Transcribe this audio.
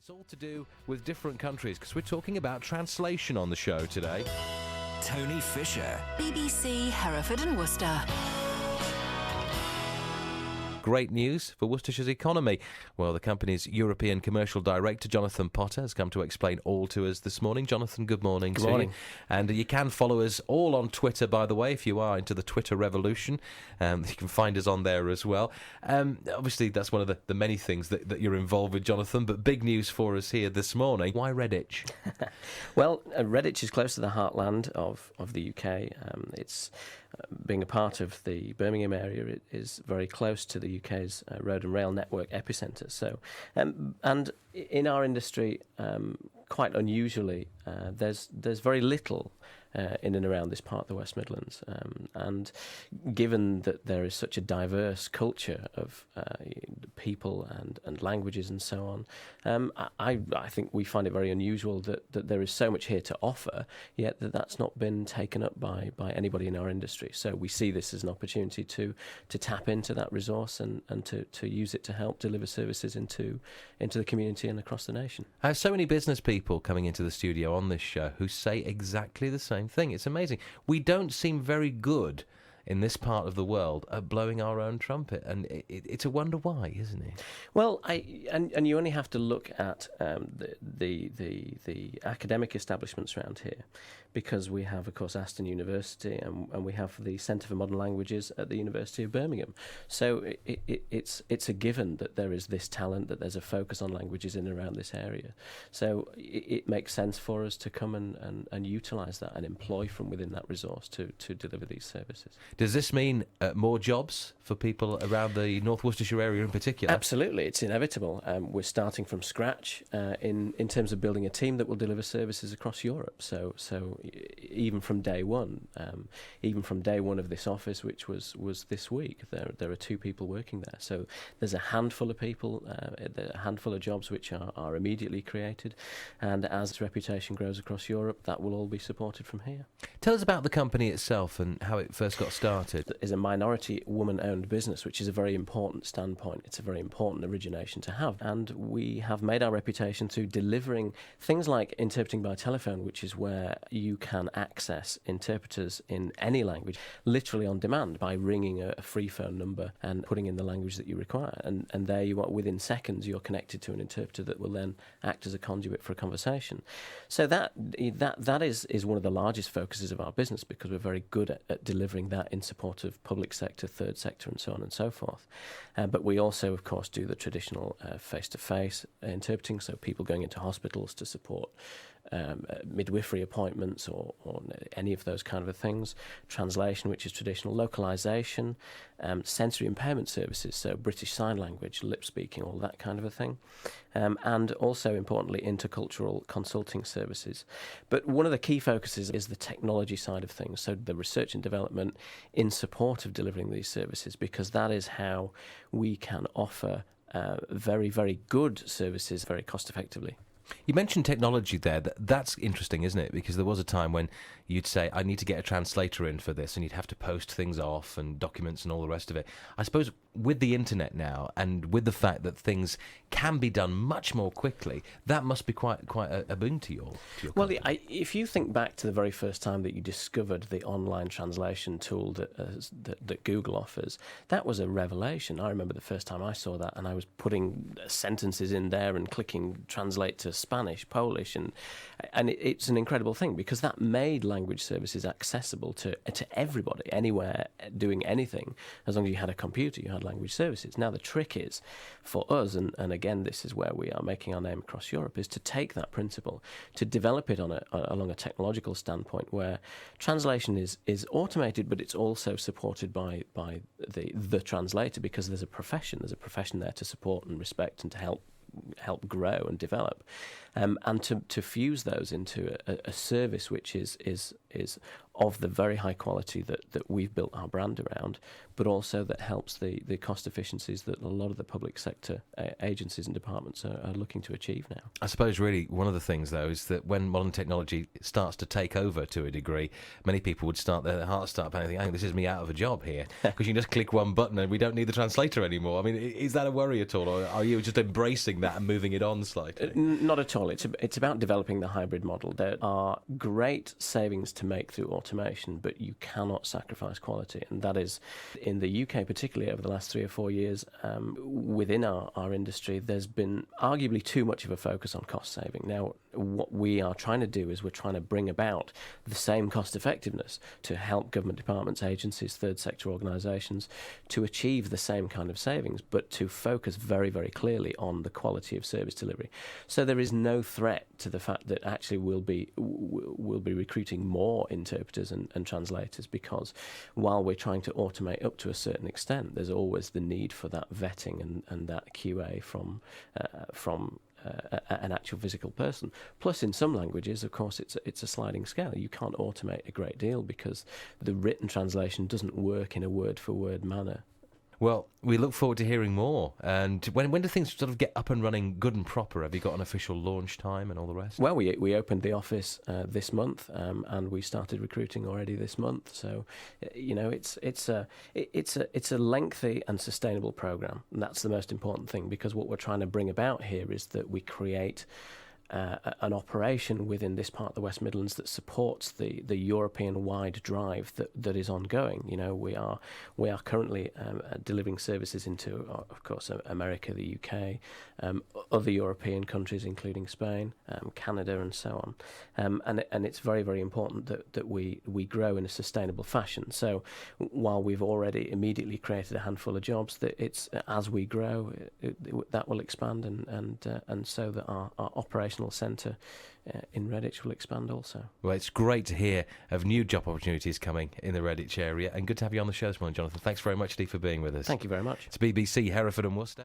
It's all to do with different countries because we're talking about translation on the show today. Tony Fisher. BBC Hereford and Worcester. Great news for Worcestershire's economy. Well, the company's European Commercial Director, Jonathan Potter, has come to explain all to us this morning. Jonathan, good morning Good morning. you. And you can follow us all on Twitter, by the way, if you are into the Twitter revolution. You can find us on there as well. Obviously, that's one of the many things that you're involved with, Jonathan, but big news for us here this morning. Why Redditch? Well, Redditch is close to the heartland of the UK. It's being a part of the Birmingham area, it is very close to the UK's road and rail network epicentre. So, and in our industry, quite unusually, there's very little in and around this part of the West Midlands. And given that there is such a diverse culture of people and languages and so on, I think we find it very unusual that there is so much here to offer, yet that's not been taken up by anybody in our industry. So we see this as an opportunity to tap into that resource and to use it to help deliver services into the community and across the nation. I have so many business people coming into the studio on this show who say exactly the same thing. It's amazing. We don't seem very good in this part of the world at blowing our own trumpet, and it's a wonder why, isn't it? Well, and you only have to look at the academic establishments around here, because we have, of course, Aston University, and we have the Centre for Modern Languages at the University of Birmingham. So it's a given that there is this talent, that there's a focus on languages in and around this area. So it makes sense for us to come and utilise that and employ from within that resource to deliver these services. Does this mean more jobs for people around the North Worcestershire area in particular? Absolutely, it's inevitable. We're starting from scratch in terms of building a team that will deliver services across Europe. So even from day one, of this office, which was this week, there are 2 people working there. So there's a handful of people, a handful of jobs which are immediately created, and as its reputation grows across Europe, that will all be supported from here. Tell us about the company itself and how it first got started. It's a minority woman-owned business, which is a very important standpoint. It's a very important origination to have. And we have made our reputation through delivering things like interpreting by telephone, which is where you can access interpreters in any language, literally on demand, by ringing a free phone number and putting in the language that you require. And there you are, within seconds, you're connected to an interpreter that will then act as a conduit for a conversation. So that is one of the largest focuses of our business, because we're very good at delivering that in support of public sector, third sector, and so on and so forth. But we also, of course, do the traditional face-to-face interpreting, so people going into hospitals to support midwifery appointments or any of those kind of things, translation, which is traditional, localisation, sensory impairment services, so British Sign Language, lip speaking, all that kind of a thing, and also, importantly, intercultural consulting services. But one of the key focuses is the technology side of things, so the research and development in support of delivering these services, because that is how we can offer very, very good services very cost effectively. You mentioned technology there. That's interesting, isn't it? Because there was a time when you'd say, I need to get a translator in for this, and you'd have to post things off and documents and all the rest of it. I suppose with the internet now, and with the fact that things can be done much more quickly, that must be quite a boon to your well, company. if you think back to the very first time that you discovered the online translation tool that Google offers, that was a revelation. I remember the first time I saw that, and I was putting sentences in there and clicking translate to Spanish, Polish, and it's an incredible thing, because that made language services accessible to everybody, anywhere, doing anything. As long as you had a computer, you had language services. Now the trick is for us, and again this is where we are making our name across Europe, is to take that principle, to develop it along a technological standpoint, where translation is automated, but it's also supported by the translator, because there's a profession there to support and respect and to help grow and develop, and to fuse those into a service which is of the very high quality that we've built our brand around, but also that helps the cost efficiencies that a lot of the public sector agencies and departments are looking to achieve now. I suppose really one of the things, though, is that when modern technology starts to take over to a degree, many people would their hearts start panicking, "Oh, this is me out of a job here," because you can just click one button and we don't need the translator anymore. I mean, is that a worry at all, or are you just embracing that and moving it on slightly? Not at all. It's about developing the hybrid model. There are great savings to make through automation, but you cannot sacrifice quality, and that is, in the UK particularly over the last 3 or 4 years, within our industry, there's been arguably too much of a focus on cost saving. Now, what we are trying to do is we're trying to bring about the same cost effectiveness to help government departments, agencies, third sector organisations to achieve the same kind of savings, but to focus very, very clearly on the quality of service delivery. So there is no threat to the fact that actually we'll be recruiting more interpreters and translators, because while we're trying to automate up to a certain extent, there's always the need for that vetting and that QA from an actual physical person. Plus, in some languages, of course, it's a sliding scale. You can't automate a great deal because the written translation doesn't work in a word-for-word manner. Well, we look forward to hearing more. And when do things sort of get up and running good and proper? Have you got an official launch time and all the rest? Well, we opened the office this month, and we started recruiting already this month. So, it's a lengthy and sustainable program, and that's the most important thing, because what we're trying to bring about here is that we create an operation within this part of the West Midlands that supports the European-wide drive that is ongoing. We are currently delivering services into, of course, America, the UK, other European countries, including Spain, Canada, and so on. And it's very, very important that we grow in a sustainable fashion. So while we've already immediately created a handful of jobs, that it's as we grow, that will expand, and so that our operational centre in Redditch will expand also. Well, it's great to hear of new job opportunities coming in the Redditch area, and good to have you on the show this morning, Jonathan. Thanks very much indeed for being with us. Thank you very much. It's BBC Hereford and Worcester.